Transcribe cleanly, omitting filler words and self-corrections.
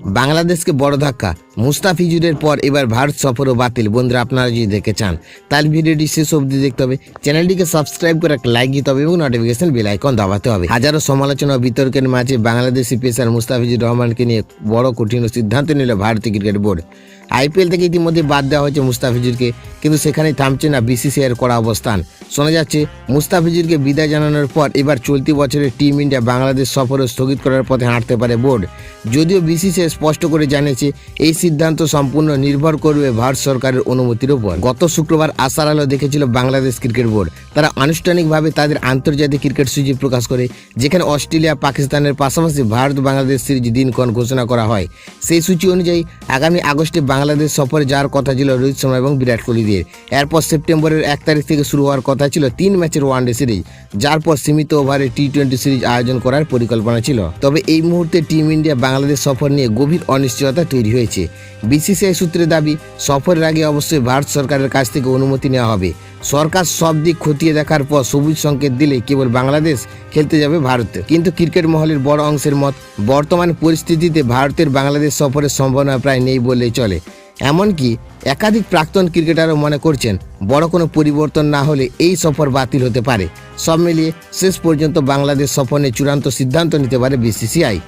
বাংলাদেশকে বড় ধাক্কা, মুস্তাফিজুরের পর এবার ভারত সফরও বাতিল। বন্ধুরা, আপনারা যদি দেখতে চান তাহলে ভিডিওটি শেষ অবধি দেখতে হবে, চ্যানেলটিকে সাবস্ক্রাইব করে একটা লাইক দিতে হবে এবং নোটিফিকেশন বেল আইকন দাবাতে হবে। হাজারো সমালোচনা ও বিতর্কের মাঝে বাংলাদেশি পেসার মুস্তাফিজুর রহমানকে নিয়ে বড় কঠিন সিদ্ধান্ত নিল ভারতীয় ক্রিকেট বোর্ড। আইপিএল থেকে ইতিমধ্যে বাদ দেওয়া হয়েছে মুস্তাফিজুরকে, কিন্তু সেখানেই থামছে না বিসিসিআইয়ের কড়া অবস্থান। শোনা যাচ্ছে মুস্তাফিজুরকে বিদায় জানানোর পর এবার চলতি বছরের টিম ইন্ডিয়া বাংলাদেশ সফরও স্থগিত করার পথে হাঁটতে পারে বোর্ড। যদিও বিসিসিআই স্পষ্ট করে জানিয়েছে এই সিদ্ধান্ত সম্পূর্ণ নির্ভর করবে ভারত সরকারের অনুমতির উপর। গত শুক্রবার আশার আলো দেখেছিল বাংলাদেশ ক্রিকেট বোর্ড। তারা আনুষ্ঠানিকভাবে তাদের আন্তর্জাতিক ক্রিকেট সূচি প্রকাশ করে, যেখানে অস্ট্রেলিয়া পাকিস্তানের পাশাপাশি ভারত বাংলাদেশ সিরিজ দিনক্ষণ ঘোষণা করা হয়। সেই সূচি অনুযায়ী আগামী আগস্টে বাংলাদেশ সফরে যাওয়ার কথা ছিল রোহিত শর্মা এবং বিরাট কোহলিদের। এরপর সেপ্টেম্বরের 1 তারিখ থেকে শুরু হওয়ার কথা ছিল 3 ম্যাচের ওয়ানডে সিরিজ, যার পর সীমিত ওভারে টি-20 সিরিজ আয়োজন করার পরিকল্পনা ছিল। তবে এই মুহূর্তে টিম ইন্ডিয়া বাংলাদেশ সফর নিয়ে গভীর অনিশ্চয়তা তৈরি হয়েছে। বিসিসিআই সূত্রে দাবি, সফরের আগে অবশ্যই ভারত সরকারের কাছ থেকে অনুমতি নেওয়া হবে। সরকার সব দিক খতিয়ে দেখার পর সবুজ সংকেত দিলে কেবল বাংলাদেশ খেলতে যাবে ভারতে। কিন্তু ক্রিকেট মহলের বড় অংশের মত, বর্তমান পরিস্থিতিতে ভারতের বাংলাদেশ সফরের সম্ভাবনা প্রায় নেই বললেই চলে। এমনকি একাধিক প্রাক্তন ক্রিকেটারও মনে করছেন বড় কোনো পরিবর্তন না হলে এই সফর বাতিল হতে পারে। সব মিলিয়ে শেষ পর্যন্ত বাংলাদেশ সফর নিয়ে চূড়ান্ত সিদ্ধান্ত নিতে পারে বিসিসিআই।